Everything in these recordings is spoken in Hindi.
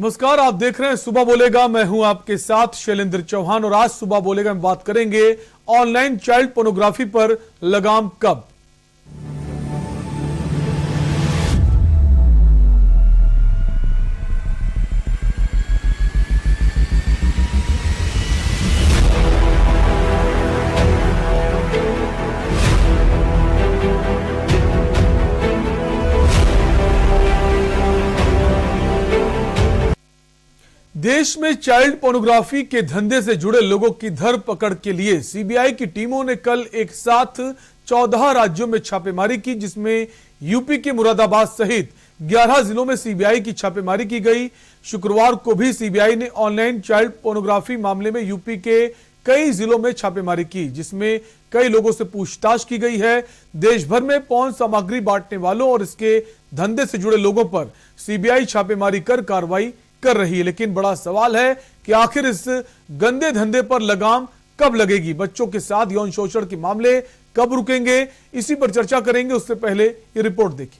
नमस्कार, आप देख रहे हैं सुबह बोलेगा। मैं हूं आपके साथ शैलेंद्र चौहान और आज सुबह बोलेगा में बात करेंगे ऑनलाइन चाइल्ड पोर्नोग्राफी पर लगाम कब। देश में चाइल्ड पोर्नोग्राफी के धंधे से जुड़े लोगों की धरपकड़ के लिए सीबीआई की टीमों ने कल एक साथ 14 राज्यों में छापेमारी की, जिसमें यूपी के मुरादाबाद सहित 11 जिलों में सीबीआई की छापेमारी की गई। शुक्रवार को भी सीबीआई ने ऑनलाइन चाइल्ड पोर्नोग्राफी मामले में यूपी के कई जिलों में छापेमारी की, जिसमें कई लोगों से पूछताछ की गई है। देश भर में पॉर्न सामग्री बांटने वालों और इसके धंधे से जुड़े लोगों पर सीबीआई छापेमारी कर कार्रवाई कर रही है। लेकिन बड़ा सवाल है कि आखिर इस गंदे धंधे पर लगाम कब लगेगी, बच्चों के साथ यौन शोषण के मामले कब रुकेंगे, इसी पर चर्चा करेंगे। उससे पहले ये रिपोर्ट देखिए।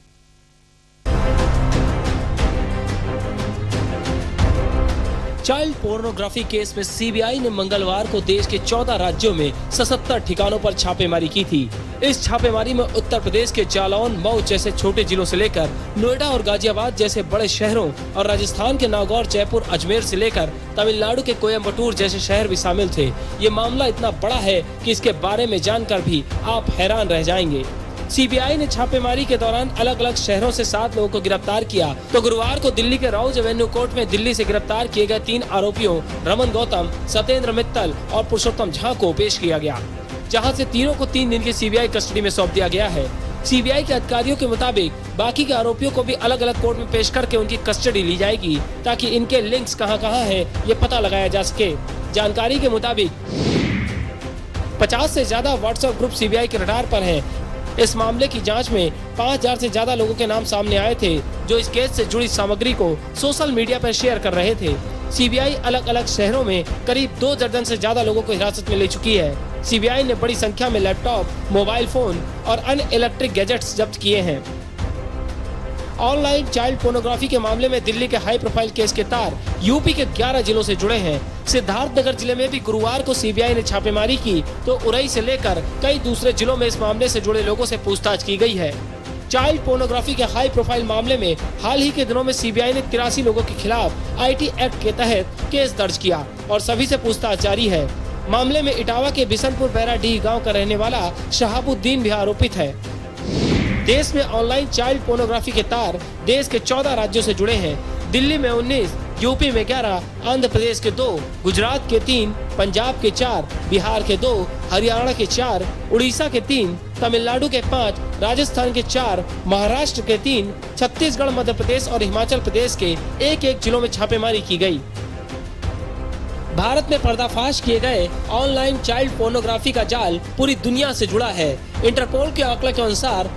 चाइल्ड पोर्नोग्राफी केस में सीबीआई ने मंगलवार को देश के 14 राज्यों में 77 ठिकानों पर छापेमारी की थी। इस छापेमारी में उत्तर प्रदेश के जालौन, मऊ जैसे छोटे जिलों से लेकर नोएडा और गाजियाबाद जैसे बड़े शहरों और राजस्थान के नागौर, जयपुर, अजमेर से लेकर तमिलनाडु के कोयम्बटूर जैसे शहर भी शामिल थे। ये मामला इतना बड़ा है कि इसके बारे में जानकर भी आप हैरान रह जाएंगे। सीबीआई ने छापेमारी के दौरान अलग अलग शहरों से 7 लोगों को गिरफ्तार किया। तो गुरुवार को दिल्ली के राउज एवेन्यू कोर्ट में दिल्ली से गिरफ्तार किए गए 3 आरोपियों रमन गौतम, सत्येंद्र मित्तल और पुरुषोत्तम झा को पेश किया गया, जहां से तीनों को 3 दिन की सीबीआई कस्टडी में सौंप दिया गया है। सीबीआई के अधिकारियों के मुताबिक बाकी के आरोपियों को भी अलग अलग कोर्ट में पेश करके उनकी कस्टडी ली जाएगी, ताकि इनके लिंक्स कहां है ये पता लगाया जा सके। जानकारी के मुताबिक 50 से ज्यादा व्हाट्सएप ग्रुप सीबीआई के रडार पर हैं। इस मामले की जांच में 5000 से ज्यादा लोगों के नाम सामने आए थे, जो इस केस से जुड़ी सामग्री को सोशल मीडिया पर शेयर कर रहे थे। सीबीआई अलग अलग शहरों में करीब 2 दर्जन से ज्यादा लोगों को हिरासत में ले चुकी है। सीबीआई ने बड़ी संख्या में लैपटॉप, मोबाइल फोन और अन्य इलेक्ट्रिक गैजेट्स जब्त किए हैं। ऑनलाइन चाइल्ड पोर्नोग्राफी के मामले में दिल्ली के हाई प्रोफाइल केस के तार यूपी के 11 जिलों से जुड़े हैं। सिद्धार्थनगर जिले में भी गुरुवार को सीबीआई ने छापेमारी की, तो उरई से लेकर कई दूसरे जिलों में इस मामले से जुड़े लोगों से पूछताछ की गई है। चाइल्ड पोर्नोग्राफी के हाई प्रोफाइल मामले में हाल ही के दिनों में सीबीआई ने 83 लोगों के खिलाफ आईटी एक्ट के तहत केस दर्ज किया और सभी से पूछताछ जारी है। मामले में इटावा के बिशनपुर बैराडीह गाँव का रहने वाला शहाबुद्दीन भी आरोपित है। देश में ऑनलाइन चाइल्ड पोर्नोग्राफी के तार देश के 14 राज्यों से जुड़े हैं। दिल्ली में 19, यूपी में 11, आंध्र प्रदेश के 2, गुजरात के 3, पंजाब के 4, बिहार के 2, हरियाणा के 4, उड़ीसा के 3, तमिलनाडु के 5, राजस्थान के 4, महाराष्ट्र के 3, छत्तीसगढ़, मध्य प्रदेश और हिमाचल प्रदेश के 1-1 जिलों में छापेमारी की गई। भारत में पर्दाफाश किए गए ऑनलाइन चाइल्ड पोर्नोग्राफी का जाल पूरी दुनिया से जुड़ा है। इंटरपोल के आंकड़े के अनुसार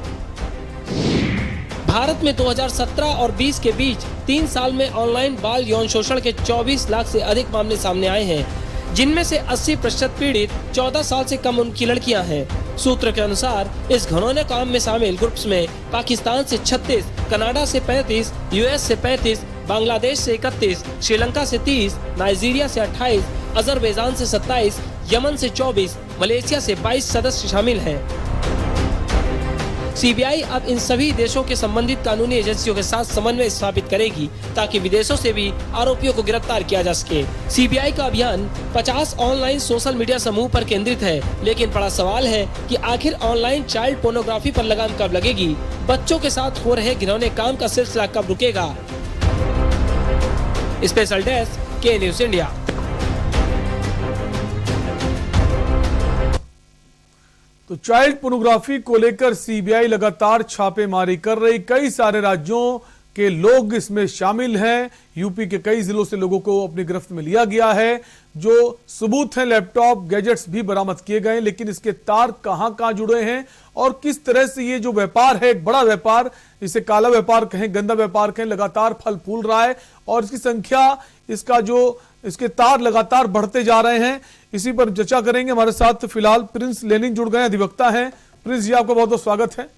भारत में 2017 और 20 के बीच 3 साल में ऑनलाइन बाल यौन शोषण के 24 लाख से अधिक मामले सामने आए हैं, जिनमें से 80% पीड़ित 14 साल से कम उनकी लड़कियां हैं। सूत्र के अनुसार इस घिनौने काम में शामिल ग्रुप्स में पाकिस्तान से 36, कनाडा से 35, यूएस से 35, बांग्लादेश से 31, श्रीलंका से 30, नाइजीरिया से 28, अजरबैजान से 27, यमन से 24, मलेशिया से 22 सदस्य शामिल हैं। सीबीआई अब इन सभी देशों के संबंधित कानूनी एजेंसियों के साथ समन्वय स्थापित करेगी, ताकि विदेशों से भी आरोपियों को गिरफ्तार किया जा सके। सीबीआई का अभियान 50 ऑनलाइन सोशल मीडिया समूह पर केंद्रित है, लेकिन बड़ा सवाल है कि आखिर ऑनलाइन चाइल्ड पोर्नोग्राफी पर लगाम कब लगेगी, बच्चों के साथ हो रहे घिनौने काम का सिलसिला कब रुकेगा। स्पेशल डेस्क, के न्यूज इंडिया। तो चाइल्ड पोर्नोग्राफी को लेकर सीबीआई लगातार छापेमारी कर रही। कई सारे राज्यों के लोग इसमें शामिल हैं। यूपी के कई जिलों से लोगों को अपनी गिरफ्त में लिया गया है। जो सबूत हैं, लैपटॉप, गैजेट्स भी बरामद किए गए, लेकिन इसके तार कहां जुड़े हैं और किस तरह से ये जो व्यापार है, एक बड़ा व्यापार, इसे काला व्यापार कहें, गंदा व्यापार कहें, लगातार फल फूल रहा है और इसकी संख्या, इसके तार लगातार बढ़ते जा रहे हैं। इसी पर चर्चा करेंगे। हमारे साथ फिलहाल प्रिंस लेनिन जुड़ गए, अधिवक्ता हैं। प्रिंस जी, आपका बहुत बहुत स्वागत है।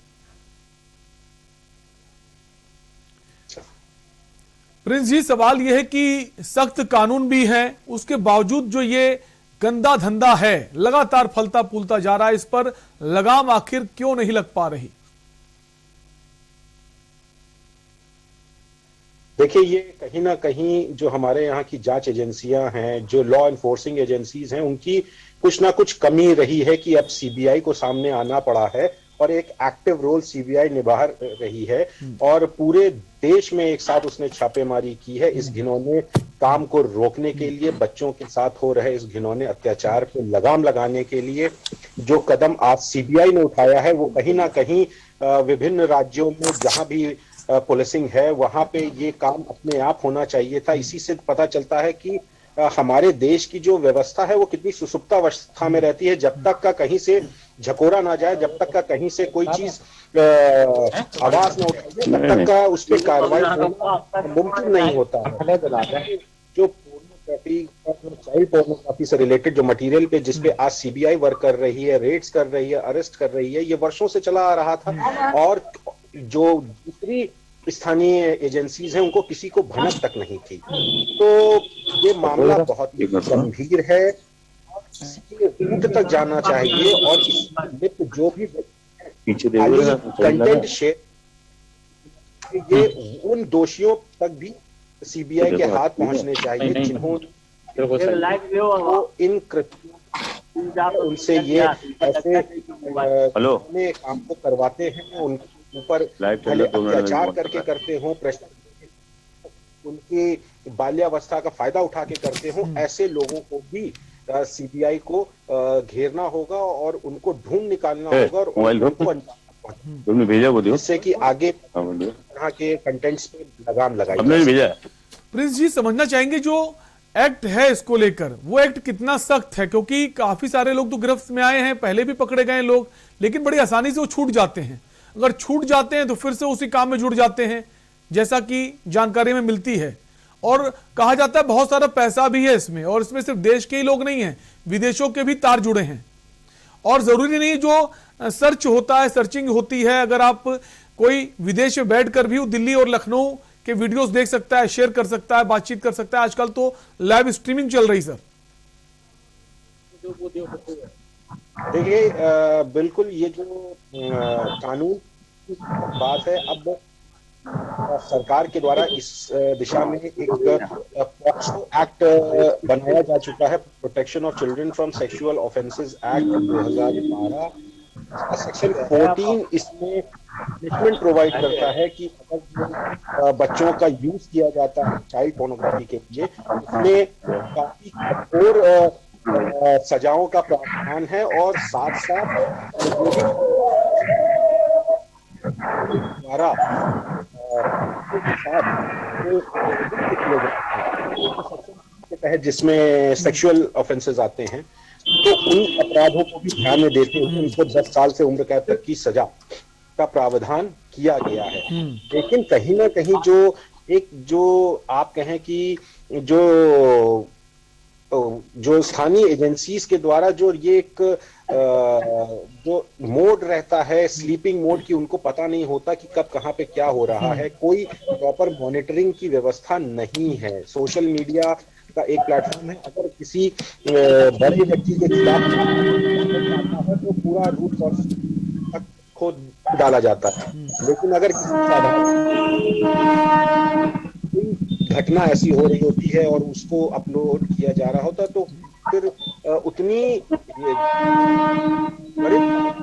प्रिंस जी, सवाल यह है कि सख्त कानून भी है, उसके बावजूद जो ये गंदा धंधा है लगातार फलता फूलता जा रहा है, इस पर लगाम आखिर क्यों नहीं लग पा रही? देखिए, ये कहीं ना कहीं जो हमारे यहाँ की जांच एजेंसियां हैं, जो लॉ एनफोर्सिंग एजेंसीज हैं, उनकी कुछ ना कुछ कमी रही है कि अब सीबीआई को सामने आना पड़ा है और एक एक्टिव रोल सीबीआई निभा रही है और पूरे देश में एक साथ उसने छापेमारी की है इस घिनौने काम को रोकने के लिए, बच्चों के साथ हो रहे इस घिनौने अत्याचार पे लगाम लगाने के लिए। जो कदम आज सीबीआई ने उठाया है वो कहीं ना कहीं विभिन्न राज्यों में जहां भी पुलिसिंग है वहां पे ये काम अपने आप होना चाहिए था। इसी से पता चलता है कि हमारे देश की जो व्यवस्था है वो कितनी सुसुप्तावस्था में रहती है। जब तक का कहीं से झकोरा ना जाए, जब तक का कहीं से कोई चीज आवाज ना उठाए, तब तक का उस पर कार्रवाई होना मुमकिन नहीं होता है। जो पोर्नोग्राफी, चाइल्ड पोर्नोग्राफी से रिलेटेड जो मटेरियल पे जिसपे आज सीबीआई वर्क कर रही है, रेड्स कर रही है, अरेस्ट कर रही है, ये वर्षों से चला आ रहा था और जो दूसरी स्थानीय एजेंसीज हैं उनको किसी को भनक तक नहीं थी। तो ये मामला बहुत ही गंभीर है, इसके रूट तक जाना चाहिए और इस लिप्त जो भी कंटेंट शेयर, ये उन दोषियों तक भी सीबीआई के हाथ पहुंचने चाहिए जिन्होंने इन कृत्यों उनसे ये ऐसे काम को करवाते हैं, उनके ऊपर अत्याचार करके करते हो, उनकी बाल्यावस्था का फायदा उठा के करते हो, ऐसे लोगों को भी सीबीआई को घेरना होगा और उनको ढूंढ निकालना होगा और उनको भेजा वो जिससे कि आगे यहाँ के कंटेंट्स पे लगाम लगाई। प्रिंस जी, समझना चाहेंगे जो एक्ट है इसको लेकर, वो एक्ट कितना सख्त है? क्योंकि काफी सारे लोग तो गिरफ्त में आए हैं, पहले भी पकड़े गए लोग, लेकिन बड़ी आसानी से वो छूट जाते हैं। अगर छूट जाते हैं तो फिर से उसी काम में जुड़ जाते हैं, जैसा कि जानकारी में मिलती है। और कहा जाता है बहुत सारा पैसा भी है इसमें, और इसमें सिर्फ देश के ही लोग नहीं हैं, विदेशों के भी तार जुड़े हैं। और जरूरी नहीं जो सर्च होता है, सर्चिंग होती है, अगर आप कोई विदेश में बैठकर भी दिल्ली और लखनऊ के वीडियोस देख सकता है, शेयर कर सकता है, बातचीत कर सकता है। आजकल तो लाइव स्ट्रीमिंग चल रही सर। देखिए, बिल्कुल ये जो कानून की बात है, अब सरकार के द्वारा इस दिशा में एक पॉक्सो एक्ट बनाया जा चुका है, protection of children from sexual offences act 2012। Section 14 इसमें पनिशमेंट प्रोवाइड करता है कि अगर बच्चों का यूज किया जाता है चाइल्ड पोर्नोग्राफी के लिए, इसमें काफी कठोर सजाओं का प्रावधान है और साथ साथ द्वारा के तहत जिसमें सेक्सुअल ऑफेंसेस आते हैं, तो उन अपराधों को भी ध्यान में देते हुए उनको 10 साल से उम्र कैद तक की सजा का प्रावधान किया गया है। लेकिन कहीं ना कहीं जो आप कहें कि जो स्थानीय एजेंसीज के द्वारा जो ये एक जो मोड रहता है स्लीपिंग मोड की, उनको पता नहीं होता कि कब कहाँ पे क्या हो रहा है, कोई प्रॉपर मॉनिटरिंग की व्यवस्था नहीं है। सोशल मीडिया का एक प्लेटफॉर्म है, अगर किसी बड़े व्यक्ति के खिलाफ तो पूरा रूट कॉज तक खोद डाला जाता है, लेकिन अगर घटना ऐसी हो रही होती है और उसको अपलोड किया जा रहा होता तो फिर उतनी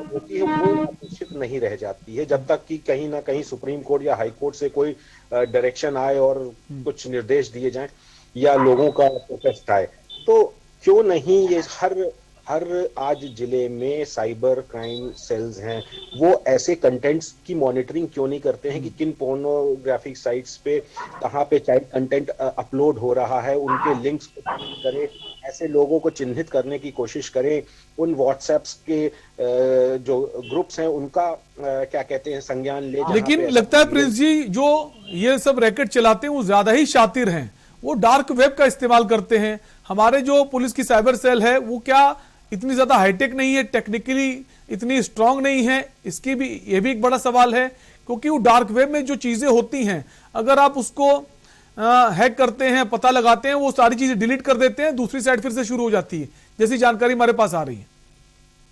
होती है वो अपेक्षित नहीं रह जाती है, जब तक कि कहीं ना कहीं सुप्रीम कोर्ट या हाई कोर्ट से कोई डायरेक्शन आए और कुछ निर्देश दिए जाएं या लोगों का प्रोटेस्ट आए। तो क्यों नहीं ये हर आज जिले में साइबर क्राइम सेल्स हैं, वो ऐसे कंटेंट्स की मॉनिटरिंग क्यों नहीं करते हैं कि किन पोर्नोग्राफिक साइट्स पे कहाँ पे चाइल्ड कंटेंट अपलोड हो रहा है, उनके लिंक्स को करें, ऐसे लोगों को चिन्हित करने की कोशिश करें, उन व्हाट्सएप्स के जो ग्रुप्स हैं उनका क्या कहते हैं संज्ञान ले। लेकिन लगता है प्रिंस जी, जो ये सब रैकेट चलाते हैं वो ज्यादा ही शातिर हैं, वो डार्क वेब का इस्तेमाल करते हैं। हमारे जो पुलिस की साइबर सेल है वो क्या इतनी ज्यादा हाईटेक नहीं है, टेक्निकली इतनी स्ट्रांग नहीं है? इसकी भी ये भी एक बड़ा सवाल है, क्योंकि वो डार्क वेब में जो चीजें होती हैं, अगर आप उसको हैक करते हैं, पता लगाते हैं, वो सारी चीजें डिलीट कर देते हैं, दूसरी साइड फिर से शुरू हो जाती है, जैसी जानकारी हमारे पास आ रही है।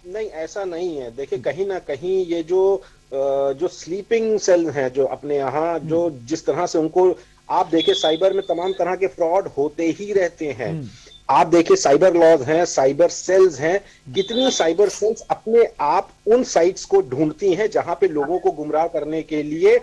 नहीं, ऐसा नहीं है। देखिए, कहीं ना कहीं ये जो स्लीपिंग सेल हैं जो अपने यहाँ, जो जिस तरह से उनको, आप देखिए साइबर में तमाम तरह के फ्रॉड होते ही रहते हैं। आप देखिए साइबर लॉज हैं, साइबर सेल्स हैं, कितनी साइबर सेल्स अपने आप उन साइट्स को ढूंढती हैं जहां पे लोगों को गुमराह करने के लिए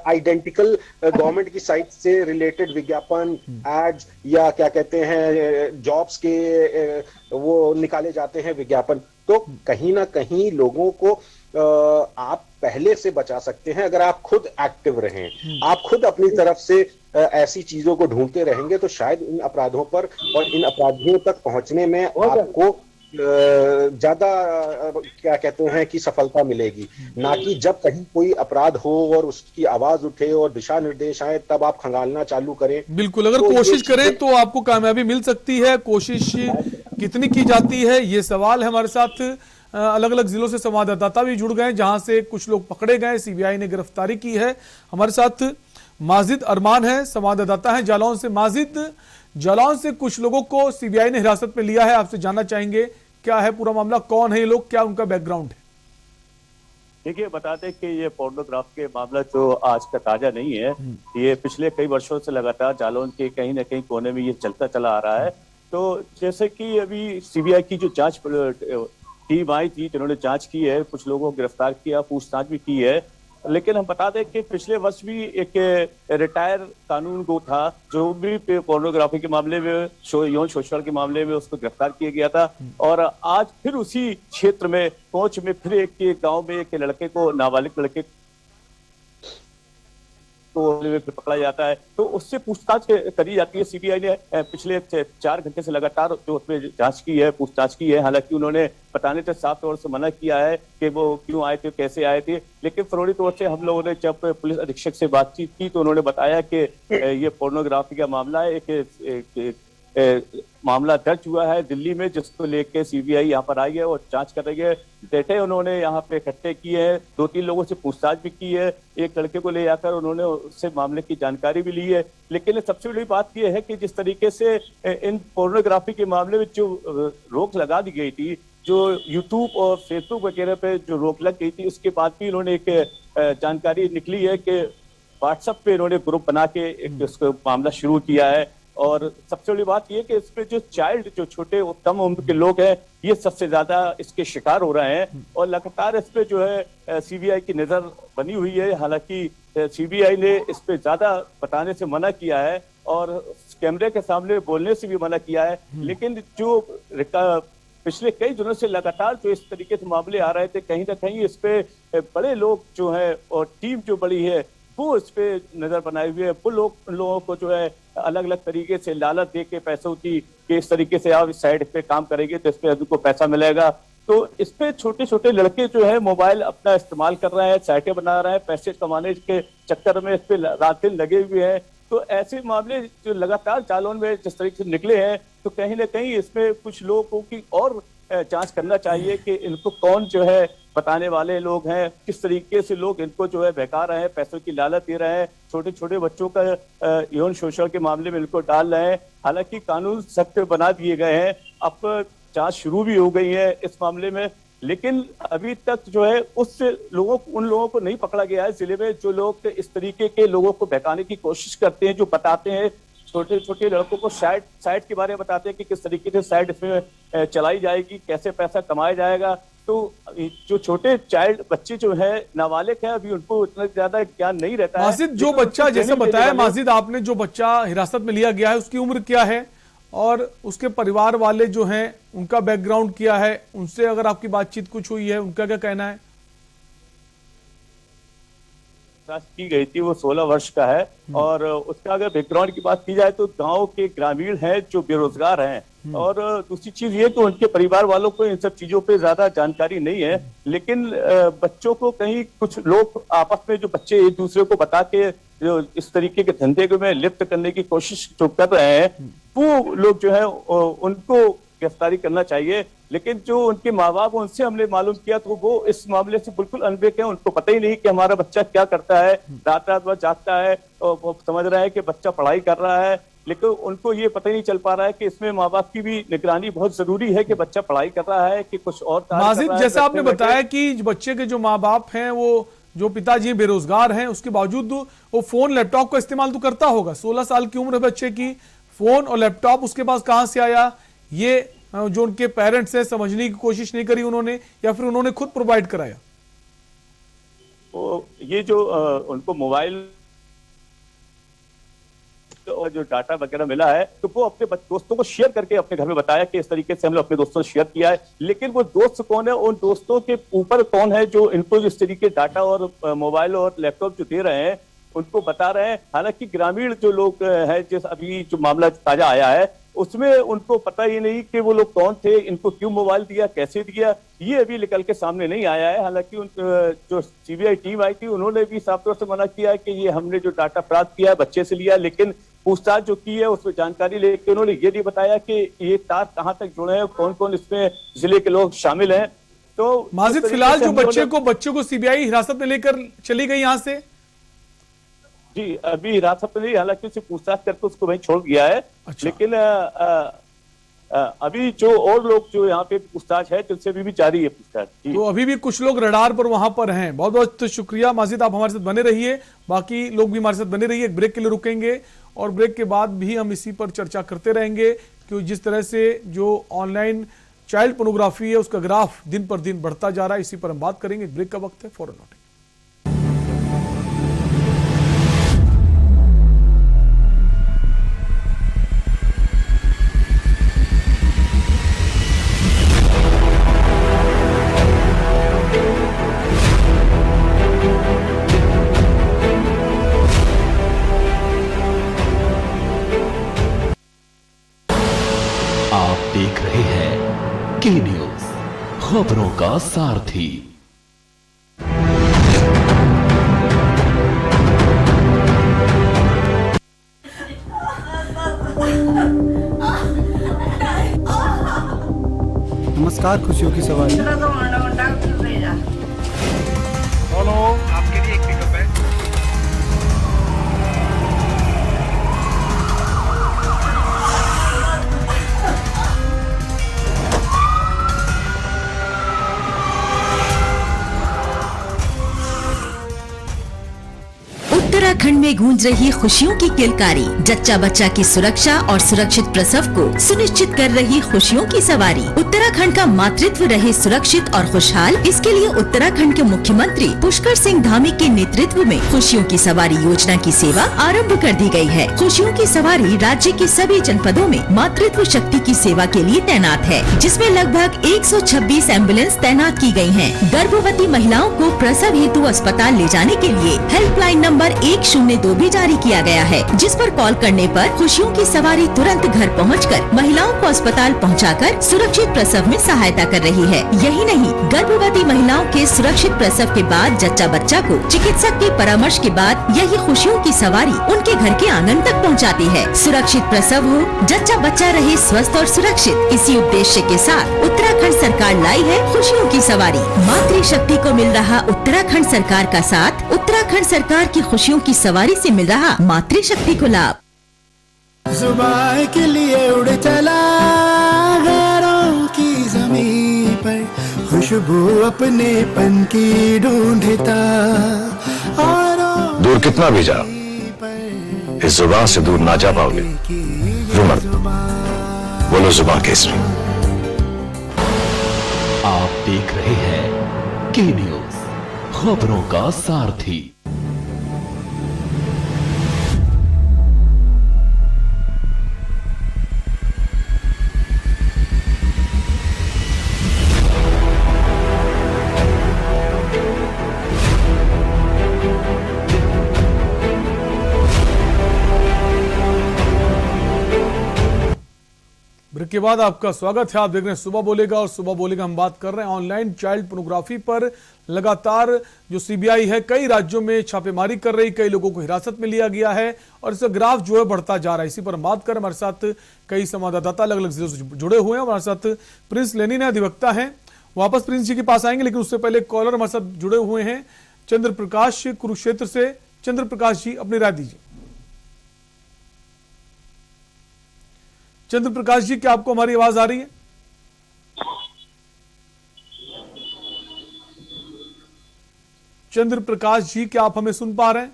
आइडेंटिकल गवर्नमेंट की साइट से रिलेटेड विज्ञापन, एड्स, या क्या कहते हैं जॉब्स के वो निकाले जाते हैं विज्ञापन। तो कहीं ना कहीं लोगों को आप पहले से बचा सकते हैं अगर आप खुद एक्टिव रहें, आप खुद अपनी तरफ से ऐसी चीजों को ढूंढते रहेंगे, तो शायद इन अपराधों पर और इन अपराधियों तक पहुंचने में आपको ज्यादा क्या कहते हैं कि सफलता मिलेगी, ना कि जब कहीं कोई अपराध हो और उसकी आवाज उठे और दिशा निर्देश आए तब आप खंगालना चालू करें। बिल्कुल, अगर तो कोशिश करें तो आपको कामयाबी मिल सकती है। कोशिश कितनी की जाती है, ये सवाल है। हमारे साथ अलग अलग जिलों से संवाददाता भी जुड़ गए, जहां से कुछ लोग पकड़े गए, सीबीआई ने गिरफ्तारी की है। हमारे साथ माजिद अरमान है, संवाददाता है जालौन से। माजिद, जालौन से कुछ लोगों को सीबीआई ने हिरासत में लिया है, आपसे जानना चाहेंगे क्या है पूरा मामला, कौन है ये लोग, क्या उनका बैकग्राउंड है? देखिए, बता दें कि ये पोर्नोग्राफी के मामला जो आज का ताजा नहीं है, ये पिछले कई वर्षों से लगातार जालौन के कहीं ना कहीं कोने में ये चलता चला आ रहा है। तो जैसे कि अभी सीबीआई की जो जांच टीम आई थी जिन्होंने जांच की है, कुछ लोगों को गिरफ्तार किया, पूछताछ भी की है, लेकिन हम बता दें कि पिछले वर्ष भी एक रिटायर कानून गो था जो भी पोर्नोग्राफी के मामले में, यौन शोषण के मामले में उसको गिरफ्तार किया गया था। और आज फिर उसी क्षेत्र में पहुंच में फिर एक गांव में एक लड़के को, नाबालिग लड़के तो पकड़ा जाता है, तो उससे पूछताछ करी जाती है। सीबीआई ने पिछले 4 घंटे से लगातार जो उसमें जांच की है, पूछताछ की है। हालांकि उन्होंने बताने से साफ तौर से मना किया है कि वो क्यों आए थे, कैसे आए थे, लेकिन फौरी तौर से हम लोगों ने जब पुलिस अधीक्षक से बातचीत की तो उन्होंने बताया कि ये पोर्नोग्राफी का मामला है, एक मामला दर्ज हुआ है दिल्ली में, जिसको लेके सीबीआई यहाँ पर आई है और जांच कर रही है। डेटे उन्होंने यहाँ पे इकट्ठे किए हैं, 2-3 लोगों से पूछताछ भी की है, एक लड़के को ले आकर उन्होंने उससे मामले की जानकारी भी ली है। लेकिन सबसे बड़ी बात यह है कि जिस तरीके से इन पोर्नोग्राफी के मामले में जो रोक लगा दी गई थी, जो यूट्यूब और फेसबुक वगैरह पे जो रोक लग गई थी, उसके बाद भी इन्होंने एक जानकारी निकली है कि व्हाट्सएप पे इन्होंने ग्रुप बना के एक उसको मामला शुरू किया है। और सबसे बड़ी बात यह कि इसमें जो छोटे कम उम्र के लोग हैं, ये सबसे ज्यादा इसके शिकार हो रहे हैं और लगातार इस पे जो है सीबीआई की नजर बनी हुई है। हालांकि सीबीआई ने इस पे ज्यादा बताने से मना किया है और कैमरे के सामने बोलने से भी मना किया है, लेकिन जो पिछले कई दिनों से लगातार जो इस तरीके से मामले आ रहे थे, कहीं ना कहीं इस पे बड़े लोग जो है और टीम जो बड़ी है वो इस पे नजर बनाए हुए है। वो लोगों को जो है अलग अलग तरीके से लालच दे के पैसों की, कि इस तरीके से आप इस साइड पे काम करेंगे तो इस पे आपको पैसा मिलेगा। तो इस पे छोटे छोटे लड़के जो है मोबाइल अपना इस्तेमाल कर रहे हैं, साइटें बना रहे हैं, पैसे कमाने के चक्कर में इस पे रात दिन लगे हुए हैं। तो ऐसे मामले जो लगातार जालौन में जिस तरीके से निकले हैं, तो कहीं ना कहीं इसमें कुछ लोगों की और जांच करना चाहिए कि इनको कौन जो है बताने वाले लोग हैं, किस तरीके से लोग इनको जो है बहका रहे हैं, पैसों की लालच दे रहे हैं, छोटे छोटे बच्चों का यौन शोषण के मामले में इनको डाल रहे हैं। हालांकि कानून सख्त बना दिए गए हैं, अब जांच शुरू भी हो गई है इस मामले में, लेकिन अभी तक जो है उन लोगों को नहीं पकड़ा गया है जिले में, जो लोग इस तरीके के लोगों को बहकाने की कोशिश करते हैं, जो बताते हैं छोटे छोटे लड़कों को साइट के बारे में बताते हैं कि किस तरीके से साइट इसमें चलाई जाएगी, कैसे पैसा कमाया जाएगा। तो जो छोटे बच्चे जो है, नाबालिग है, अभी उनको इतना ज्यादा ज्ञान नहीं रहता है। माजिद, जो बच्चा जैसे बताया माजिद आपने, जो बच्चा हिरासत में लिया गया है उसकी उम्र क्या है और उसके परिवार वाले जो हैं उनका बैकग्राउंड क्या है, उनसे अगर आपकी बातचीत कुछ हुई है, उनका क्या कहना है? की गई थी, वो 16 वर्ष का है और उसका अगर बैकग्राउंड की बात की जाए तो गांव के ग्रामीण हैं जो बेरोजगार हैं। और दूसरी चीज ये कि उनके परिवार वालों को इन सब चीजों पे ज्यादा जानकारी नहीं है, लेकिन बच्चों को कहीं कुछ लोग आपस में जो बच्चे एक दूसरे को बता के जो इस तरीके के धंधे में लिप्त करने की कोशिश जो कर रहे हैं, वो लोग जो है उनको गिरफ्तारी करना चाहिए। लेकिन जो उनके माँ बाप, उनसे हमने मालूम किया तो वो इस मामले से बिल्कुल अनभिज्ञ है। उनको पता ही नहीं कि हमारा बच्चा क्या करता है, रात रात भर जागता है, और वो समझ रहा है कि बच्चा पढ़ाई कर रहा है, लेकिन उनको ये पता ही नहीं चल पा रहा है कि इसमें माँ बाप की भी निगरानी बहुत जरूरी है कि बच्चा पढ़ाई कर रहा है कि कुछ और कार्य कर माजिद, रहा है। जैसा आपने बताया कि बच्चे के जो माँ बाप हैं, वो जो पिताजी बेरोजगार हैं, उसके बावजूद वो फोन लैपटॉप का इस्तेमाल तो करता होगा। 16 साल की उम्र है बच्चे की, फोन और लैपटॉप उसके पास कहां से आया, ये जो उनके पेरेंट्स हैं समझने की कोशिश नहीं करी उन्होंने, या फिर उन्होंने खुद प्रोवाइड कराया? तो ये जो उनको मोबाइल और जो डाटा वगैरह मिला है, तो वो अपने दोस्तों को शेयर करके अपने घर में बताया कि इस तरीके से हमने अपने दोस्तों से शेयर किया है। लेकिन वो दोस्त कौन है, उन दोस्तों के ऊपर कौन है जो इनको इस तरीके डाटा और मोबाइल और लैपटॉप जो दे रहे हैं, उनको बता रहे हैं। हालांकि ग्रामीण जो लोग हैं, जिस अभी जो मामला ताजा आया है, उसमें उनको पता ही नहीं कि वो लोग कौन थे, इनको क्यों मोबाइल दिया, कैसे दिया, ये अभी निकल के सामने नहीं आया है। हालांकि जो सीबीआई टीम आई थी, उन्होंने भी साफ तौर से मना किया है कि ये हमने जो डाटा प्राप्त किया है बच्चे से लिया, लेकिन पूछताछ जो की है उसमें जानकारी लेके उन्होंने ये नहीं बताया कि ये तार कहां तक जुड़े हैं, कौन कौन इसमें जिले के लोग शामिल हैं। तो माजिद, फिलहाल जो बच्चे को सीबीआई हिरासत में लेकर चली गई यहां से? जी, अभी हिरासत में नहीं, हालांकि उसे पूछताछ करके उसको वहीं छोड़ दिया है। अच्छा। लेकिन अभी जो और लोग जो यहाँ पे पूछताछ है, जिनसे अभी भी जारी है पूछताछ। तो अभी भी कुछ लोग रडार पर वहां पर हैं। बहुत बहुत शुक्रिया माजिद, आप हमारे साथ बने रहिए, बाकी लोग भी हमारे साथ बने रहिए। एक ब्रेक के लिए रुकेंगे और ब्रेक के बाद भी हम इसी पर चर्चा करते रहेंगे कि जिस तरह से जो ऑनलाइन चाइल्ड पोर्नोग्राफी है उसका ग्राफ दिन पर दिन बढ़ता जा रहा है, इसी पर हम बात करेंगे। ब्रेक का वक्त है, फौरन लौटेंगे। देख रहे हैं के न्यूज, खबरों का सारथी। नमस्कार, खुशियों की सवारी। हेलो, आपके लिए एक पिकअप है। उत्तराखंड में गूंज रही खुशियों की किलकारी, जच्चा बच्चा की सुरक्षा और सुरक्षित प्रसव को सुनिश्चित कर रही खुशियों की सवारी। उत्तराखंड का मातृत्व रहे सुरक्षित और खुशहाल, इसके लिए उत्तराखंड के मुख्यमंत्री पुष्कर सिंह धामी के नेतृत्व में खुशियों की सवारी योजना की सेवा आरंभ कर दी गई है। खुशियों की सवारी राज्य के सभी जनपदों में मातृत्व शक्ति की सेवा के लिए तैनात है, जिसमें लगभग 126 एम्बुलेंस तैनात की गयी है। गर्भवती महिलाओं को प्रसव हेतु अस्पताल ले जाने के लिए हेल्पलाइन नंबर 102 भी जारी किया गया है, जिस पर कॉल करने पर खुशियों की सवारी तुरंत घर पहुंचकर महिलाओं को अस्पताल पहुंचाकर सुरक्षित प्रसव में सहायता कर रही है। यही नहीं, गर्भवती महिलाओं के सुरक्षित प्रसव के बाद जच्चा बच्चा को चिकित्सक के परामर्श के बाद यही खुशियों की सवारी उनके घर के आंगन तक पहुंचाती है। सुरक्षित प्रसव हो, जच्चा बच्चा रहे स्वस्थ और सुरक्षित, इसी उद्देश्य के साथ उत्तराखंड सरकार लाई है खुशियों की सवारी। मातृशक्ति को मिल रहा उत्तराखंड सरकार का साथ, उत्तराखंड सरकार की खुशियों की सवारी से मिल रहा मातृशक्ति को लाभ। जुबान के लिए उड़ चला गैरों की ज़मीं पर, खुशबू अपने पन की ढूंढता। दूर कितना भी जाओ, इस जुबान से दूर ना जा पाओगे। जुमर, बोलो जुबान केसरी। आप देख रहे हैं के न्यूज, खबरों का सारथी। ब्रेक के बाद आपका स्वागत है। आप देख रहे हैं सुबह बोलेगा और सुबह बोलेगा हम बात कर रहे हैं ऑनलाइन चाइल्ड पोर्नोग्राफी पर। लगातार जो सीबीआई है कई राज्यों में छापेमारी कर रही, कई लोगों को हिरासत में लिया गया है और इसका ग्राफ जो है बढ़ता जा रहा है। इसी पर हम बात कर हमारे साथ कई संवाददाता अलग अलग जिलों से जुड़े हुए हैं। हमारे साथ प्रिंस लेनिन है, अधिवक्ता हैं। वापस प्रिंस जी के पास आएंगे, लेकिन उससे पहले कॉलर हमारे साथ जुड़े हुए हैं चंद्र प्रकाश कुरुक्षेत्र से। चंद्र प्रकाश जी, अपनी राय दीजिए। चंद्र प्रकाश जी, क्या आपको हमारी आवाज आ रही है? चंद्र प्रकाश जी, क्या आप हमें सुन पा रहे हैं?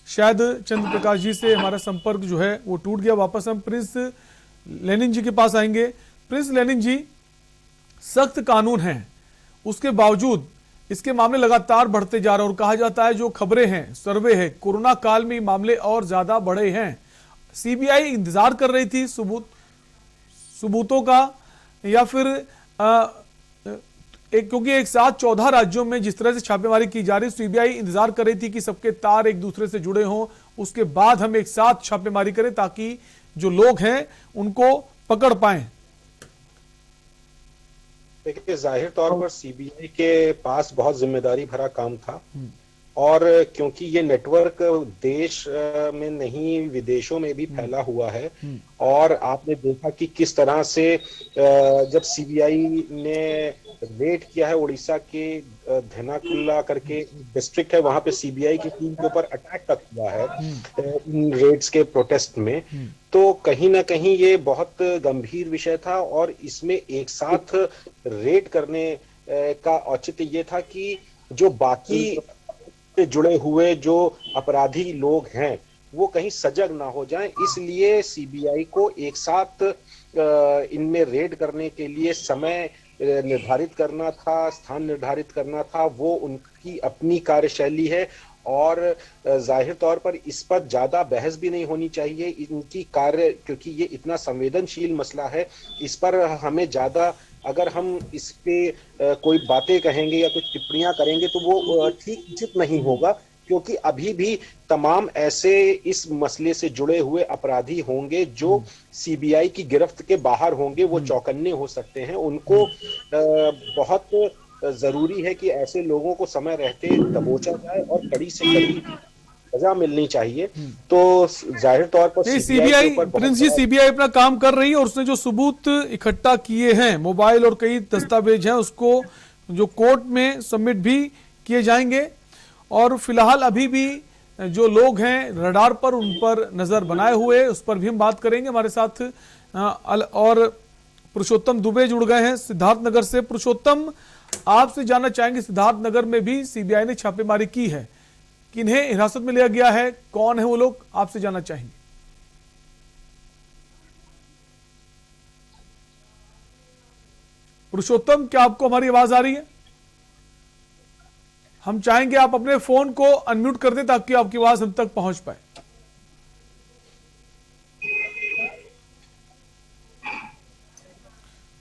शायद चंद्र प्रकाश जी से हमारा संपर्क जो है वो टूट गया। वापस हम प्रिंस लेनिन जी के पास आएंगे। प्रिंस लेनिन जी, सख्त कानून है, उसके बावजूद इसके मामले लगातार बढ़ते जा रहे हैं और कहा जाता है जो खबरें हैं, सर्वे है, कोरोना काल में मामले और ज्यादा बढ़े हैं। सीबीआई इंतजार कर रही थी सबूतों का, या फिर क्योंकि एक साथ 14 राज्यों में जिस तरह से छापेमारी की जा रही, सीबीआई इंतजार कर रही थी कि सबके तार एक दूसरे से जुड़े हों, उसके बाद हम एक साथ छापेमारी करें ताकि जो लोग हैं उनको पकड़ पाएं। देखिए, जाहिर तौर पर सीबीआई के पास बहुत जिम्मेदारी भरा काम था और क्योंकि ये नेटवर्क देश में नहीं विदेशों में भी फैला हुआ है और आपने देखा कि किस तरह से जब सीबीआई ने रेड किया है उड़ीसा के धनाकुल्ला करके डिस्ट्रिक्ट है, वहां पे सीबीआई की टीम के ऊपर अटैक तक हुआ है इन रेड्स के प्रोटेस्ट में, तो कहीं ना कहीं ये बहुत गंभीर विषय था और इसमें एक साथ रेड करने का औचित्य ये था कि जो बाकी से जुड़े हुए जो अपराधी लोग हैं वो कहीं सजग ना हो जाएं, इसलिए सीबीआई को एक साथ इनमें रेड करने के लिए समय निर्धारित करना था, स्थान निर्धारित करना था। वो उनकी अपनी कार्यशैली है और जाहिर तौर पर इस पर ज्यादा बहस भी नहीं होनी चाहिए इनकी कार्य, क्योंकि ये इतना संवेदनशील मसला है। इस पर हमें ज्यादा अगर हम इस पे कोई बातें कहेंगे या कुछ टिप्पणियां करेंगे तो वो ठीक उचित नहीं होगा, क्योंकि अभी भी तमाम ऐसे इस मसले से जुड़े हुए अपराधी होंगे जो सीबीआई की गिरफ्त के बाहर होंगे, वो चौकन्ने हो सकते हैं। उनको बहुत जरूरी है कि ऐसे लोगों को समय रहते दबोचा जाए और कड़ी से कड़ी सजा मिलनी चाहिए। तो जाहिर तौर पर सीबीआई प्रिंस जी, सीबीआई अपना काम कर रही है और उसने जो सबूत इकट्ठा किए हैं, मोबाइल और कई दस्तावेज हैं, उसको जो कोर्ट में सबमिट भी किए जाएंगे और फिलहाल अभी भी जो लोग हैं रडार पर, उन पर नजर बनाए हुए, उस पर भी हम बात करेंगे। हमारे साथ और पुरुषोत्तम दुबे जुड़ गए हैं सिद्धार्थनगर से। पुरुषोत्तम, आपसे जानना चाहेंगे, सिद्धार्थनगर में भी सीबीआई ने छापेमारी की है, किन्हें हिरासत में लिया गया है, कौन है वो लोग, आपसे जानना चाहेंगे। पुरुषोत्तम, क्या आपको हमारी आवाज आ रही है? हम चाहेंगे आप अपने फोन को अनम्यूट कर दें ताकि आपकी आवाज हम तक पहुंच पाए।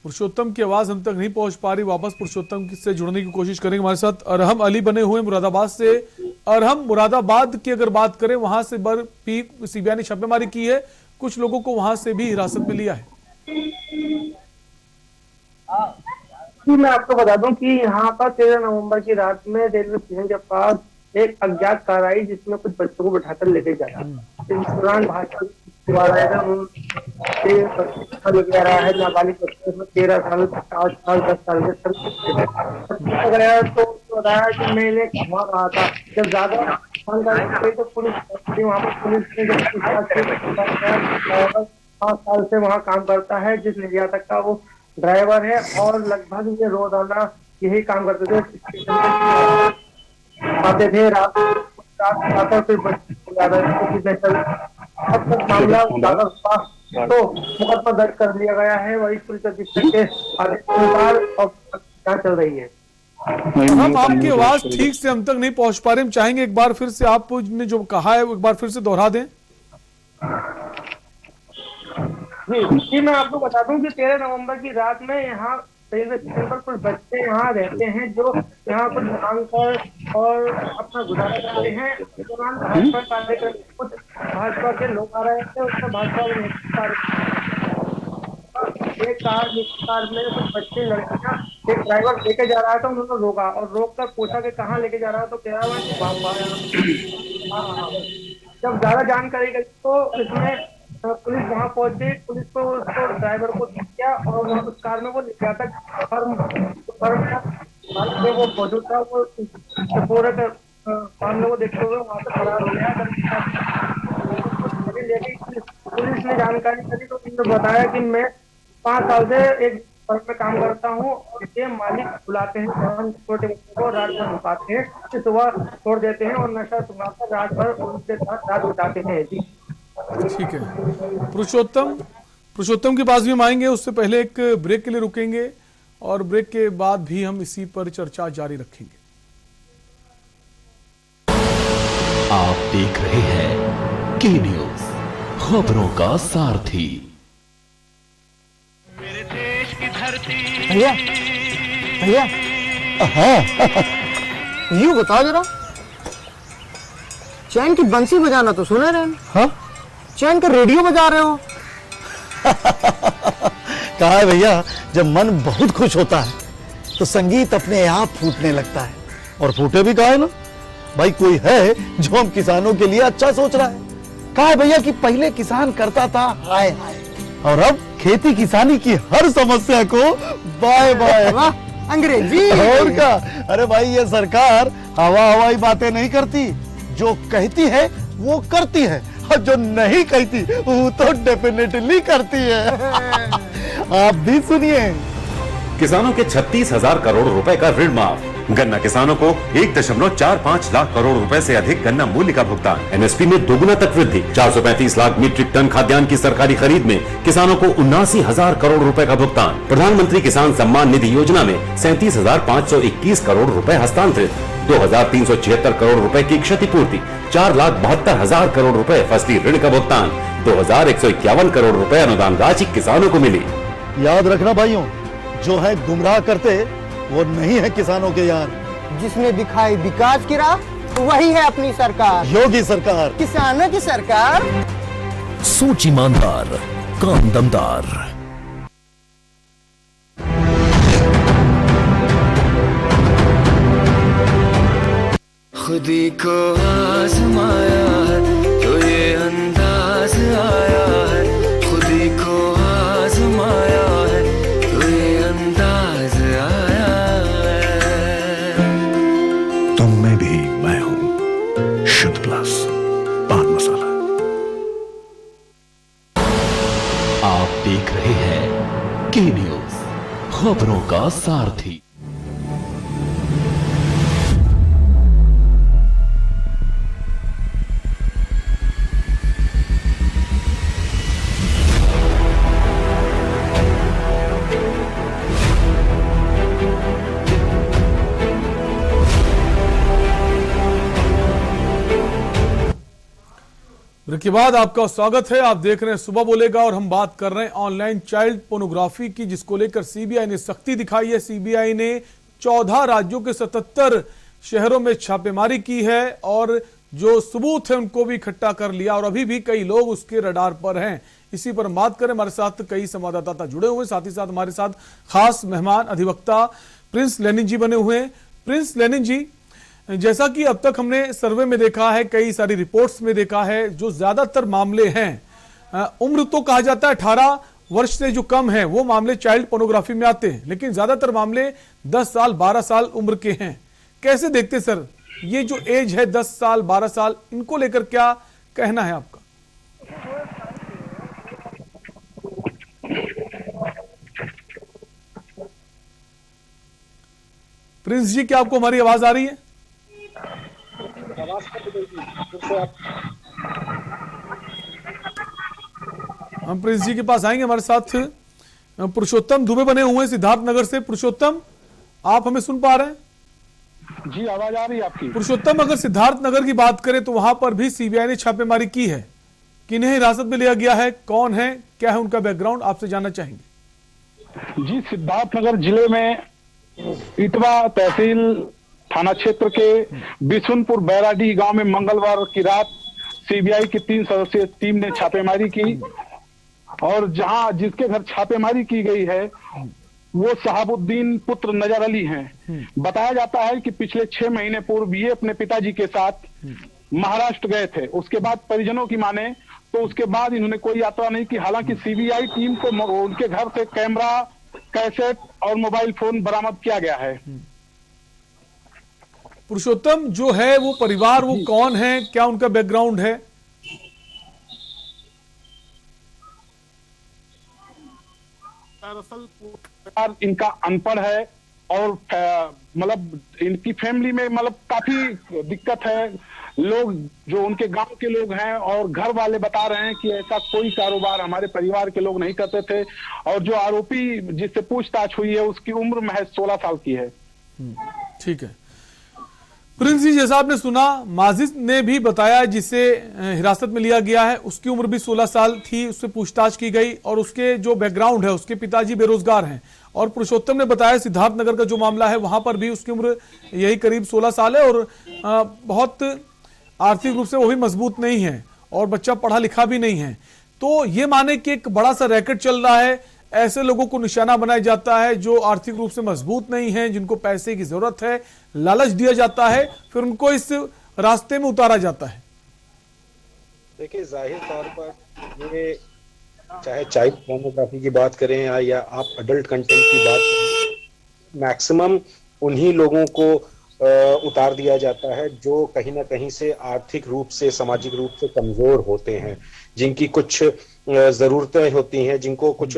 पुरुषोत्तम की आवाज हम तक नहीं पहुंच पा रही। वापस पुरुषोत्तम से जुड़ने की कोशिश करेंगे। हमारे साथ अरहम अली बने हुए मुरादाबाद से। अरहम, मुरादाबाद की अगर बात करें, वहां से भी सीबीआई ने छापेमारी की है, कुछ लोगों को वहां से भी हिरासत में लिया है। जी, मैं आपको बता दूं कि यहाँ पर 13 नवंबर की रात में रेलवे स्टेशन के पास एक अज्ञात कार आई जिसमें कुछ बच्चों को बिठाकर लेके जाया। इस दौरान भाजपा लेके आ रहा है नाबालिग बच्चे, 13 साल, 8 साल, 10 साल के तो बताया कि मैं इन्हें घुमा रहा था। जब ज्यादा तो पुलिस वहाँ पर पुलिस ने 5 साल से वहाँ काम करता है, जिस निर्यातक का वो ड्राइवर है और लगभग ये रोजाना यही काम करते थे। आते थे रात फिर मामला तो मुकदमा दर्ज कर लिया गया है। वही पुलिस अधीक्षक के आदेश अनुसार और जांच चल रही है। हम आपकी आवाज ठीक से हम तक नहीं पहुंच पा रहे, हम चाहेंगे एक बार फिर से आपने जो कहा है वो एक बार फिर से दोहरा दें। जी, मैं आपको बता दूं कि 13 नवंबर की रात में यहाँ रेलवे स्टेशन पर कुछ बच्चे यहाँ रहते हैं जो यहाँ पर मांग कर और अपना गुजारा करते हैं। इस दौरान भाजपा कार्यक्रम कुछ भाजपा के लोग आ रहे थे, उसमें भाजपा एक कार में कुछ बच्चे लड़कियां, एक ड्राइवर लेके जा रहा था, उन्होंने रोका और रोक कर पूछा कि कहाँ लेके जा रहा है, तो कह रहा है जब ज्यादा जानकारी गई तो इसमें पुलिस वहां पहुंच गई। पुलिस को उसको ड्राइवर को किया और वहाँ उस कार में वो ले गया था फर्म वो मौजूद था। वो पूरे मामले को देखते हुए वहां से फरार हो गया। पुलिस ने जानकारी दी तो उन्होंने बताया कि मैं 5 साल से एक फर्म में काम करता हूँ और ये मालिक बुलाते हैं, छोटे बच्चों को रात भर रुकाते हैं, फिर सुबह छोड़ देते हैं और नशा सुनाकर रात भर उनके साथ रात बिताते हैं। जी ठीक है, पुरुषोत्तम के पास भी हम आएंगे, उससे पहले एक ब्रेक के लिए रुकेंगे और ब्रेक के बाद भी हम इसी पर चर्चा जारी रखेंगे। आप देख रहे हैं के न्यूज, खबरों का सारथी। भैया भैया, हाँ यूं बताओ जरा, चैन की बंसी बजाना तो सुने रहे, हाँ चैन का रेडियो बजा रहे हो। कहा है भैया, जब मन बहुत खुश होता है तो संगीत अपने आप फूटने लगता है। और फूटे भी कहा है ना भाई, कोई है जो हम किसानों के लिए अच्छा सोच रहा है। कहा है भैया कि पहले किसान करता था हाय हाय, और अब खेती किसानी की हर समस्या को बाय बाय। अंग्रेजी और क्या। अरे भाई, ये सरकार हवाई बातें नहीं करती, जो कहती है वो करती है, और जो नहीं कहती वो तो डेफिनेटली करती है। आप भी सुनिए। किसानों के 36,000 करोड़ रुपए का ऋण माफ, गन्ना किसानों को 1.45 लाख करोड़ रुपए से अधिक गन्ना मूल्य का भुगतान, एमएसपी में दोगुना तक वृद्धि, 435 लाख मीट्रिक टन खाद्यान्न की सरकारी खरीद में किसानों को 79,000 करोड़ रुपए का भुगतान, प्रधानमंत्री किसान सम्मान निधि योजना में 37,521 करोड़ रुपए हस्तांतरित, 2,376 करोड़ रुपए की क्षतिपूर्ति, 4,72,000 करोड़ रुपए फसली ऋण का भुगतान, 2,151 करोड़ रुपए अनुदान राशि किसानों को मिली। याद रखना भाइयों, जो है गुमराह करते वो नहीं है किसानों के यार। जिसने दिखाई विकास की राह, वही है अपनी सरकार, योगी सरकार, किसानों की सरकार। सोच ईमानदार, काम दमदार। खुदी को आजमाया है तो ये अंदाज आया है, खुदी को आजमाया है तो ये अंदाज आया है। तुम में भी मैं हूं, शुद्ध प्लस पान मसाला। आप देख रहे हैं के न्यूज, खबरों का सारथी। ब्रेक के बाद आपका स्वागत है। आप देख रहे हैं सुबह बोलेगा और हम बात कर रहे हैं ऑनलाइन चाइल्ड पोर्नोग्राफी की, जिसको लेकर सीबीआई ने सख्ती दिखाई है। सीबीआई ने 14 राज्यों के 77 शहरों में छापेमारी की है और जो सबूत है उनको भी इकट्ठा कर लिया और अभी भी कई लोग उसके रडार पर हैं। इसी पर बात करें, हमारे साथ कई संवाददाता जुड़े हुए, साथ ही साथ हमारे साथ खास मेहमान अधिवक्ता प्रिंस लेनिन जी बने हुए हैं। प्रिंस लेनिन जी, जैसा कि अब तक हमने सर्वे में देखा है, कई सारी रिपोर्ट्स में देखा है, जो ज्यादातर मामले हैं, उम्र तो कहा जाता है 18 वर्ष से जो कम है वो मामले चाइल्ड पोर्नोग्राफी में आते हैं, लेकिन ज्यादातर मामले 10 साल 12 साल उम्र के हैं। कैसे देखते सर, ये जो एज है 10 साल 12 साल, इनको लेकर क्या कहना है आपका? प्रिंस जी, क्या आपको हमारी आवाज आ रही है? हम प्रिंस जी के पास आएंगे। हमारे साथ पुरुषोत्तम दुबे बने हुए हैं सिद्धार्थ नगर से। पुरुषोत्तम, आप हमें सुन पा रहे हैं? जी, आवाज आ रही है आपकी। पुरुषोत्तम, अगर सिद्धार्थ नगर की बात करें तो वहां पर भी सीबीआई ने छापेमारी की है, किन्हें हिरासत में लिया गया है, कौन है, क्या है उनका बैकग्राउंड, आपसे जानना चाहेंगे। जी, सिद्धार्थनगर जिले में इटवा तहसील थाना क्षेत्र के बिशुनपुर बैराडी गांव में मंगलवार की रात सीबीआई की 3 सदस्यीय टीम ने छापेमारी की। और जहां जिसके घर छापेमारी की गई है वो शहाबुद्दीन पुत्र नजर अली हैं। बताया जाता है कि पिछले 6 महीने पूर्व ये अपने पिताजी के साथ महाराष्ट्र गए थे। उसके बाद परिजनों की माने तो उसके बाद इन्होंने कोई यात्रा नहीं की। हालांकि सीबीआई टीम को उनके घर से कैमरा, कैसेट और मोबाइल फोन बरामद किया गया है। पुरुषोत्तम जो है वो परिवार, वो कौन है, क्या उनका बैकग्राउंड है? दरअसल परिवार इनका अनपढ़ है और मतलब इनकी फैमिली में मतलब काफी दिक्कत है। लोग जो उनके गांव के लोग हैं और घर वाले बता रहे हैं कि ऐसा कोई कारोबार हमारे परिवार के लोग नहीं करते थे। और जो आरोपी जिससे पूछताछ हुई है उसकी उम्र महज 16 साल की है। ठीक है प्रिंस जी, जैसा आपने सुना, माजिद ने भी बताया जिसे हिरासत में लिया गया है उसकी उम्र भी 16 साल थी, उससे पूछताछ की गई और उसके जो बैकग्राउंड है, उसके पिताजी बेरोजगार हैं। और पुरुषोत्तम ने बताया सिद्धार्थनगर का जो मामला है वहां पर भी उसकी उम्र यही करीब 16 साल है और बहुत आर्थिक रूप से वो भी मजबूत नहीं है और बच्चा पढ़ा लिखा भी नहीं है। तो ये माने कि एक बड़ा सा रैकेट चल रहा है, ऐसे लोगों को निशाना बनाया जाता है जो आर्थिक रूप से मजबूत नहीं है, जिनको पैसे की जरूरत है, लालच दिया जाता है, फिर उनको इस रास्ते में उतारा जाता है। देखिए, जाहिर तौर पर ये चाहे चाइल्ड पोर्नोग्राफी की बात करें या आप अडल्ट कंटेंट की बात करें, मैक्सिमम उन्हीं लोगों को उतार दिया जाता है जो कहीं ना कहीं से आर्थिक रूप से, सामाजिक रूप से कमजोर होते हैं, जिनकी कुछ जरूरतें होती हैं, जिनको कुछ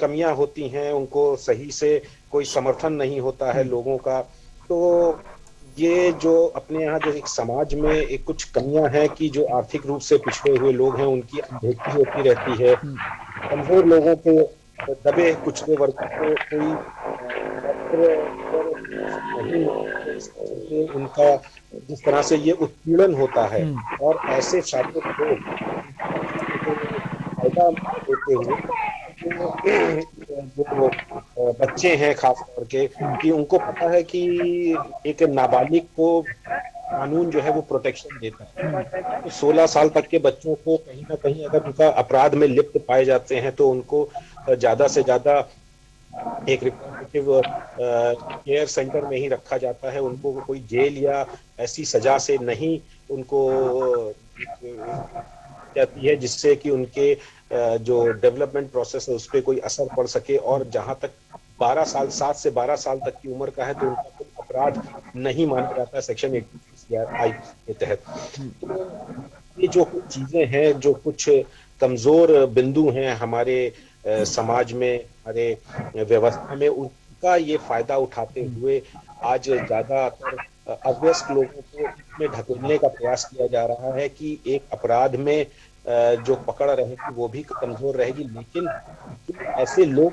कमियां होती हैं, उनको सही से कोई समर्थन नहीं होता है लोगों का। तो ये जो अपने यहाँ जो एक समाज में एक कुछ कमियां हैं कि जो आर्थिक रूप से पिछड़े हुए लोग हैं उनकी अनदेखी होती रहती है, कमजोर लोगों को, दबे कुचले वर्ग को कोई नहीं, उनका जिस तरह से ये उत्पीड़न होता है और ऐसे छात्रों को फायदा देते हुए जो बच्चे हैं खास तौर के, कि उनको पता है कि एक नाबालिग को कानून जो है वो प्रोटेक्शन देता है। तो 16 साल तक के बच्चों को कहीं ना कहीं अगर उनका अपराध में लिप्त पाए जाते हैं तो उनको ज्यादा से ज्यादा एक रिप्रेजेंटेटिव केयर सेंटर में ही रखा जाता है। उनको कोई जेल या ऐसी सजा से नहीं उनको जाती है जिससे कि उनके जो डेवलपमेंट प्रोसेस है उस पर कोई असर पड़ सके। और जहां तक 7 से 12 साल तक की उम्र का है तो उनका कोई अपराध नहीं माना जाता सेक्शन 86 के तहत। तो ये जो कुछ चीजें हैं, जो कुछ कमजोर बिंदु हैं हमारे समाज में, हमारे व्यवस्था में, उनका ये फायदा उठाते हुए आज ज्यादातर अवयस्क लोगों को इसमें ढकेलने का प्रयास किया जा रहा है कि एक अपराध में जो पकड़ रहेगी वो भी कमजोर रहेगी। लेकिन ऐसे लोग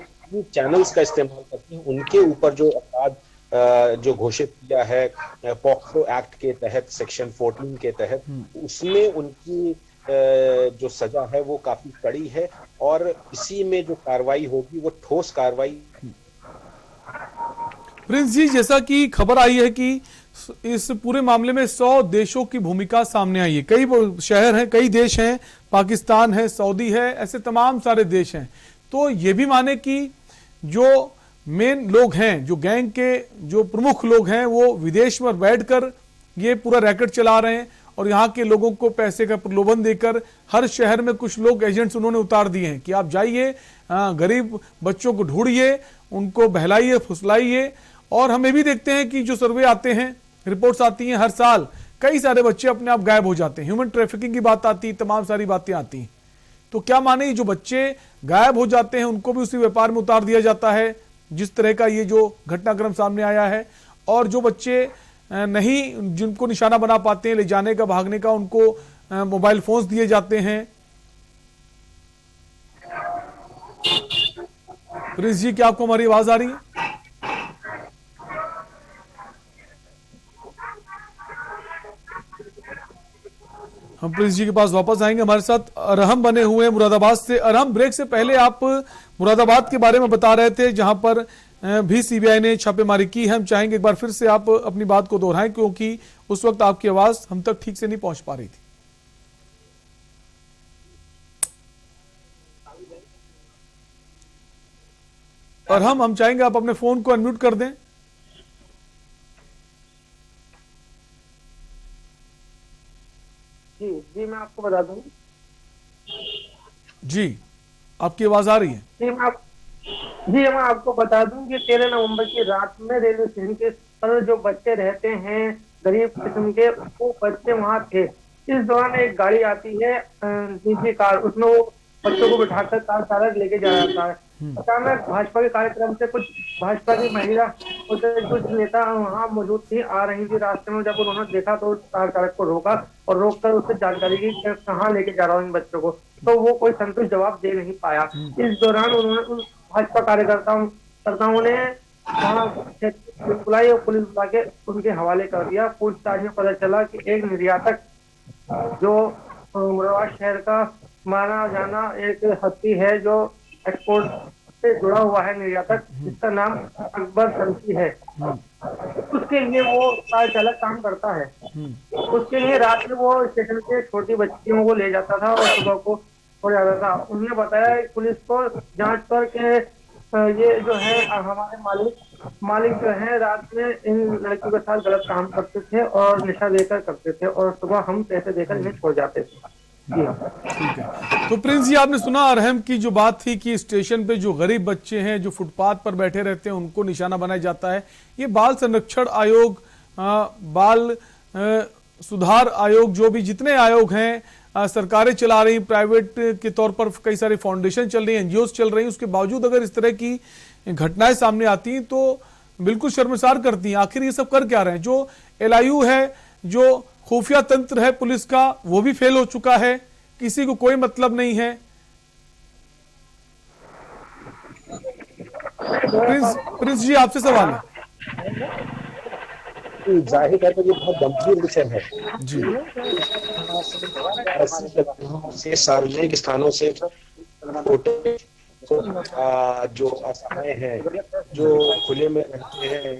चैनल्स का इस्तेमाल करते हैं, उनके ऊपर जो अपराध जो घोषित किया है पॉक्सो एक्ट के तहत, सेक्शन 14 के तहत, उसमें उनकी जो सजा है वो काफी कड़ी है और इसी में जो कार्रवाई होगी वो ठोस कार्रवाई। प्रिंस जी, जैसा कि खबर आई है कि इस पूरे मामले में 100 देशों की भूमिका सामने आई है। कई शहर हैं, कई देश हैं, पाकिस्तान है, सऊदी है, ऐसे तमाम सारे देश हैं। तो ये भी माने कि जो मेन लोग हैं, जो गैंग के जो प्रमुख लोग हैं, वो विदेश में बैठकर ये पूरा रैकेट चला रहे हैं और यहाँ के लोगों को पैसे का प्रलोभन देकर हर शहर में कुछ लोग एजेंट्स उन्होंने उतार दिए हैं कि आप जाइए, गरीब बच्चों को ढूंढिए, उनको बहलाइए, फुसलाइए। और हमें भी देखते हैं कि जो सर्वे आते हैं, रिपोर्ट्स आती हैं, हर साल कई सारे बच्चे अपने आप गायब हो जाते हैं। ह्यूमन ट्रैफिकिंग की बात आती है, तमाम सारी बातें आती हैं। तो क्या माने जो बच्चे गायब हो जाते हैं उनको भी उसी व्यापार में उतार दिया जाता है जिस तरह का ये जो घटनाक्रम सामने आया है? और जो बच्चे नहीं, जिनको निशाना बना पाते हैं ले जाने का, भागने का, उनको मोबाइल फोन्स दिए जाते हैं। प्रिंस जी, क्या आपको हमारी आवाज आ रही है? हम प्रिंस जी के पास वापस आएंगे। हमारे साथ अरहम बने हुए हैं मुरादाबाद से। अरहम, ब्रेक से पहले आप मुरादाबाद के बारे में बता रहे थे जहां पर भी सीबीआई ने छापेमारी की है। हम चाहेंगे एक बार फिर से आप अपनी बात को दोहराएं क्योंकि उस वक्त आपकी आवाज हम तक ठीक से नहीं पहुंच पा रही थी। और हम चाहेंगे आप अपने फोन को अनम्यूट कर दें। जी मैं आपको बता दूं। जी आपकी आवाज आ रही है। जी मैं आपको बता दूं कि 13 नवंबर की रात में रेलवे स्टेशन के पर जो बच्चे रहते हैं गरीब किस्म के, वो बच्चे वहां थे। इस दौरान एक गाड़ी आती है निजी कार, उसमें वो बच्चों को बिठाकर कार चालक लेके जा रहा था। अचानक भाजपा के कार्यक्रम से कुछ भाजपा की महिला और कुछ नेता वहाँ मौजूद थी, आ रही थी। रास्ते में जब उन्होंने देखा तो कार चालक को रोका और रोककर उससे जानकारी की कहाँ लेके जा रहा हूँ इन बच्चों को, तो वो कोई संतुष्ट जवाब दे नहीं पाया। इस दौरान उन्होंने भाजपा कार्यकर्ताओं ने वहाँ बुलाई और पुलिस बुला के उनके हवाले कर दिया। पूछताछ में पता चला कि एक निर्यातक जो मुरादाबाद शहर का माना जाना एक हस्ती है, जो एक्सपोर्ट से जुड़ा हुआ है निर्यातक, जिसका नाम अकबर शमशी है, उसके लिए वो कार चालक काम करता है। उसके लिए रात में वो स्टेशन के छोटी बच्चियों को ले जाता था और सुबह को छोड़ जाता था। उन्होंने बताया पुलिस को जांच पर के ये जो है हमारे मालिक जो है रात में इन लड़कियों के साथ गलत काम करते थे और निशा देकर करते थे और सुबह हम पैसे देकर इन्हें छोड़ जाते थे। ठीक है, तो प्रिंस जी आपने सुना अरहम की जो बात थी कि स्टेशन पे जो गरीब बच्चे हैं जो फुटपाथ पर बैठे रहते हैं उनको निशाना बनाया जाता है। ये बाल संरक्षण आयोग, बाल सुधार आयोग, जो भी जितने आयोग हैं सरकारें चला रही, प्राइवेट के तौर पर कई सारी फाउंडेशन चल रही हैं, एनजीओ चल रही हैं, उसके बावजूद अगर इस तरह की घटनाएं सामने आती हैं तो बिल्कुल शर्मसार करती हैं। आखिर ये सब कर क्या रहे हैं? जो एलआईयू है, जो खुफिया तंत्र है पुलिस का, वो भी फेल हो चुका है, किसी को कोई मतलब नहीं है। प्रिंस जी आपसे सवाल है। जाहिर है तो ये बहुत गंभीर विषय है जी। से सार्वजनिक स्थानों से जो असहाय हैं, जो खुले में रहते हैं,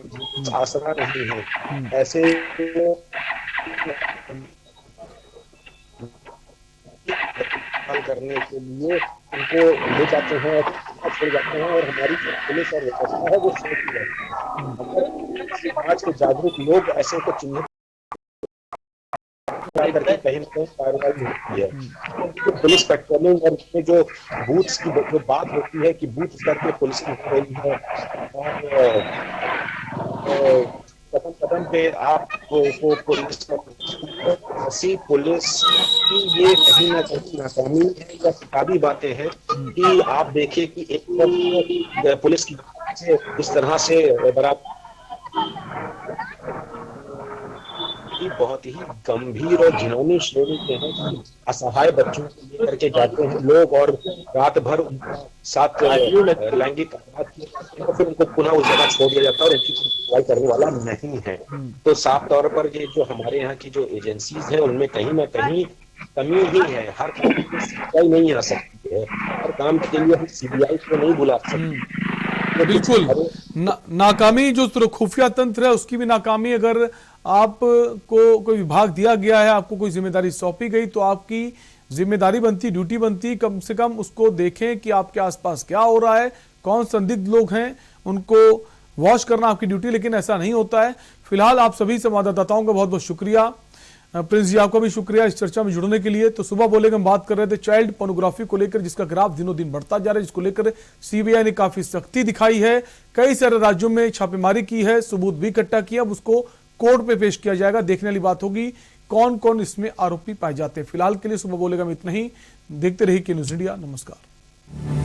आसरा नहीं है, ऐसे करने के लिए उनको ले जाते हैं और छोड़ जाते हैं और हमारी जो पुलिस और व्यवस्था है वो सोचती है। समाज के जागरूक लोग ऐसे को चिन्हित करके कहीं न कहीं कार्रवाई होती है। तो पुलिस पेट्रोलिंग और उसमें जो बूथ्स की जो बात होती है कि बूथ स्तर पे पुलिस हो रही है और कदम कदम पे आपको पुलिस ऐसी पुलिस की ये कहीं ना कहीं नाकामी है या किताबी बातें हैं कि आप देखिए कि एक तरफ पुलिस की से इस तरह से बराबर बहुत ही गंभीर और घिनौनी श्रेणी के हैं कि असहाय बच्चों को लेकर के जाते हैं लोग और रात भर उनका साथ लैंगिक अपराध किए जाते हैं और फिर उनको पुनः उस जगह छोड़ दिया जाता है और उनकी कार्रवाई करने वाला नहीं है। तो साफ तौर पर ये जो हमारे यहाँ की जो एजेंसीज हैं उनमें कहीं ना कहीं कमी ही है। हर काम की सीबीआई नहीं आ सकती है, हर काम के लिए हम सीबीआई को नहीं बुला सकते। बिल्कुल नाकामी जो खुफिया तंत्र है उसकी भी नाकामी। अगर आपको कोई विभाग दिया गया है, आपको कोई जिम्मेदारी सौंपी गई तो आपकी जिम्मेदारी बनती, ड्यूटी बनती, कम से कम उसको देखें कि आपके आसपास क्या हो रहा है, कौन संदिग्ध लोग हैं, उनको वॉच करना आपकी ड्यूटी, लेकिन ऐसा नहीं होता है। फिलहाल आप सभी संवाददाताओं का बहुत बहुत शुक्रिया। प्रिंस जी आपका भी शुक्रिया इस चर्चा में जुड़ने के लिए। तो सुबह बोले हम बात कर रहे थे चाइल्ड पोर्नोग्राफी को लेकर, जिसका ग्राफ दिनों दिन बढ़ता जा रहा है, जिसको लेकर सीबीआई ने काफी सख्ती दिखाई है, कई सारे राज्यों में छापेमारी की है, सबूत भी इकट्ठा किया। अब उसको कोर्ट पे पेश किया जाएगा, देखने वाली बात होगी कौन कौन इसमें आरोपी पाए जाते हैं। फिलहाल के लिए सुबह बोलेगा इतना ही। देखते रहिए के न्यूज़ इंडिया। नमस्कार।